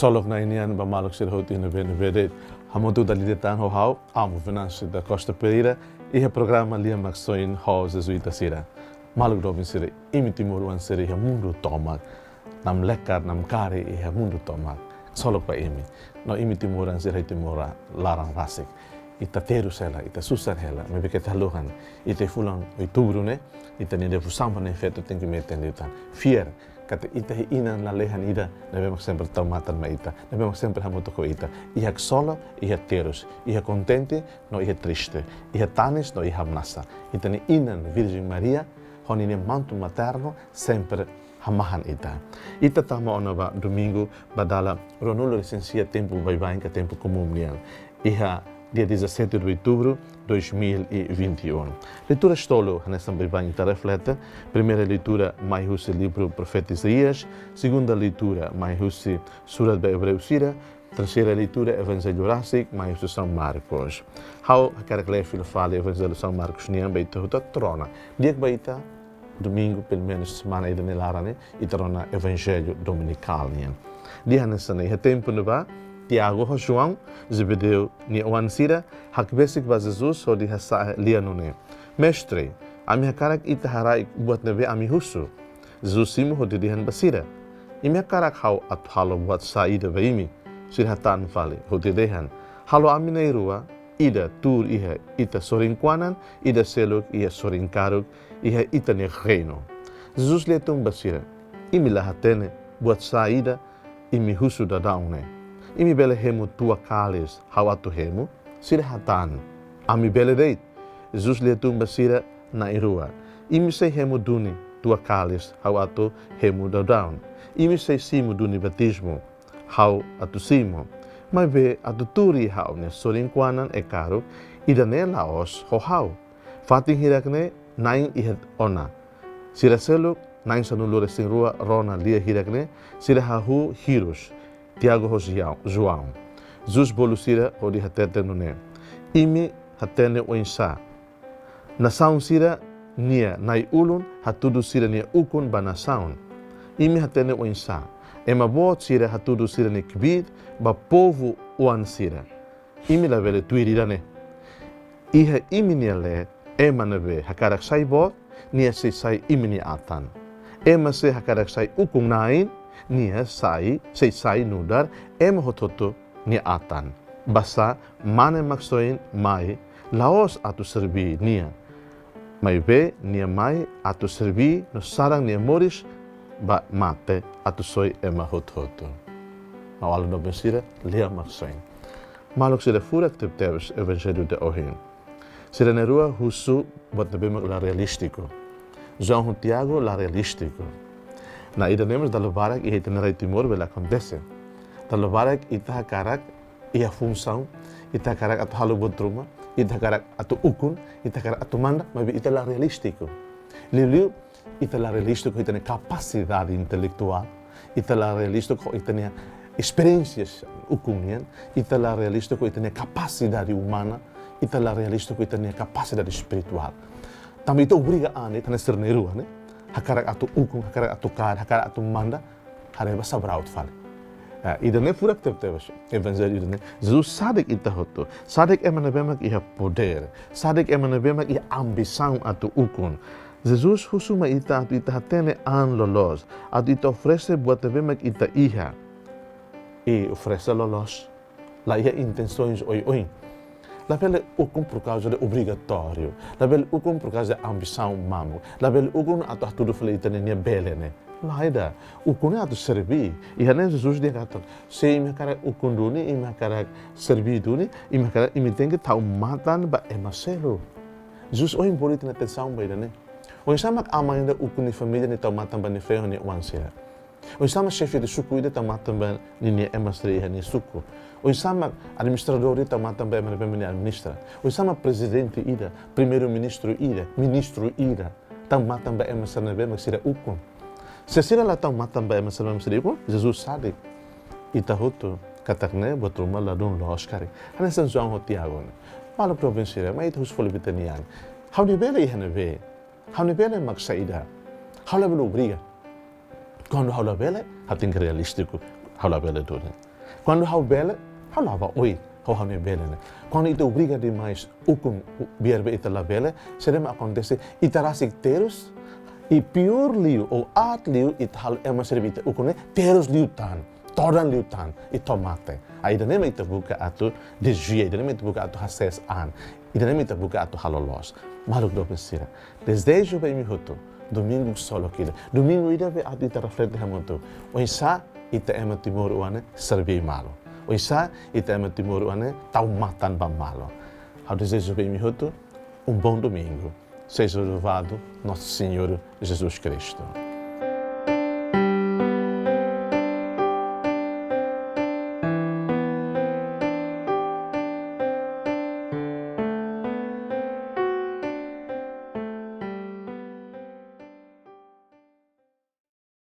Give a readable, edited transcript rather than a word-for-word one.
solok na inian ba malok sir hoti na vede hamotu dalidetan ho hau amo Venâncio da Costa Pereira e o programa LIA MAKSOIN ho Jesuita Sira malok dobin sir imiti moruan sir ha mundo tomak nam lekar nam kare e ha mundo tomak solok pa imi no imiti moruan sir hiti mora larang rasik ita teru sela ita susar hela me beke taluhan ita fulan Outubru ne ita ni de fusamba ne feto tem que meter nitan fier kata ita ina na lehan ida nebe mak sempre taumatan ma ita nebe mak sempre hamuto ko ita iha solo iha terus iha contente no iha triste iha tanis no iha mnasa ita ni ina Virgem Maria honine manto materno sempre hamahan ita tama ona ba Domingu badala ronulo licencia tempo vai ka tempo comunhão iha dia 17 de outubro de 2021. Leitura estolo, nessa brevante reflete. Primeira leitura, mais o livro Profeta Isaías. Segunda leitura, mais o Sura de Hebreu Sira. Terceira leitura, Evangelho Rásico, mais o São Marcos. How a cara que lê filho fala Evangelho São Marcos, nem beita a trona. Dia que beita, domingo, pelo menos semana ainda nelarane, e trona Evangelho Dominical. Dia nessa nem tempo no ba. Tiago ho João, Zebedeu ni Wan Sira, hakbesik ba Jesus ho di hasa LIA nune. Mestre, ami hakarak ita harai buat nebe ami husu. Jesus simu ho didihan basira. Imi hakarak hau at halo buat saida baimi. Sirhatan fale ho didihan. Halo ami na irua, ida tur iha ita soringkwanan, ida seluk iha soringkaruk, iha ita ni reino. Jesus letum basira. Imi lahatene buat saida, imi husu da daune. Imi bele hemu tua kalis hawatu hemu sirhatan ami bele deit Jesus letum basira na irua imi sei hemu duni tua kalis hawatu hemu down imi sei simu duni batismo hau atu simo mai be atu turi hau ne soringkwanan e karu idane laos ho hau fating hirakne nain ihet ona siraseluk nain sanulure singrua rona LIA hirakne sirahahu hirus Tiago ho João. Jesus bolusira ho di hatete nune. Imi hatene o insa. Nasaun sira nia nai ulun hatudu sira nia ukun ba nasaun. Imi hatene o insa. Ema bot sira hatudu sira ni kbid ba povo uan sira. Imi la vele tuirirane. Iha imi nia le ema nebe hakarak sai bot nia se sai imi ni atan. Ema se hakarak sai ukun nain nia sai nudar hototo nia atan. Basa mane MAKSOIN mai laos atu serbi nia. Mai be nia mai atu serbi no sarang nia moris ba mate atu soi hototo. Mawalo no bensira LIA MAKSOIN. Malok sira furak tepteves evangelho de ohin. Sira nerua husu bot nebemak la realistico. João Tiago la realistico. Na ida nemos da lobarak e itinerário timor bela acontece. Da lobarak ita hakarak ia função, ita hakarak atu halu botruma, ita hakarak atu ukun, ita hakarak atu manda, mas ita la realístico. Liu ita la realístico ita ne capacidade intelectual, ita la realístico ita ne experiências ukunian, ita la realístico ita ne capacidade humana, ita la realístico ita ne capacidade espiritual. Também itu obriga ane ita ne serneru ane. Hakarak atu ukun, hakarak atu kar, hakarak atu manda, hareba sabraut fale. Ida ne furak tebtebas evangelho ida ne. Jesus sadik ita hoto, sadik emanabemak iha poder, sadik emanabemak iha ambição atu ukun. Jesus husuma ita atu ita hatene an lolos, atu ita oferece buat bemak ita iha. E oferece lolos, la iha intenções oi. La belle ukun por causa de obrigatório. La belle ukun por causa de ambição mamu. La belle ukun atu tudo fleita nenia bele ne. Laida, ukun atu servi. E hanen Jesus dia kata, se imi karak ukun duni, imi karak servi duni, imi karak imi tem que tau matan ba emaselo. Jesus oi bolit na atenção ba ne. O sama amang da ukun ni família ni tau matan ba ni feo ni wansira. O sama chefe de suku ida tau matan ba ni emasri ni suku. O sama administrador ida também me administra. O sama presidente ida, primeiro-ministro ida, ministro ida, também é masanebe maksira ukun. Se sira la também masanebe maksira ukun, Jesus sabe. Ita hoto katakne botruma ladun loskari. Hana san João Tiago. Malo provincia, mas itu husfol bitanian. How ni bele ihanebe. How ni bele maksaida. How la belo obriga. Quando how la bele, hating realístico, how la bele done. Quando há bela, há lava oi, há não é bela, né? Quando itu obriga demais o com biar be ita la bela, será acontece itarasik terus e pior liu ou at liu it hal é uma servita o com terus liu tan, todan liu tan e tomate. Aí daí nem ita buka atu desvia, daí nem ita buka atu hases an, e daí nem ita buka atu halolos. Maluk do pensira. Desejo bem me roto. Domingu solo kila. Domingu ida be atu ita reflete hamonto. O isa ita ema timor uane servi malo. O isa ita ema timor uane tau matan ba malo. Ao desejo bem me roto. Bom domingo. Seja louvado nosso Senhor Jesus Cristo.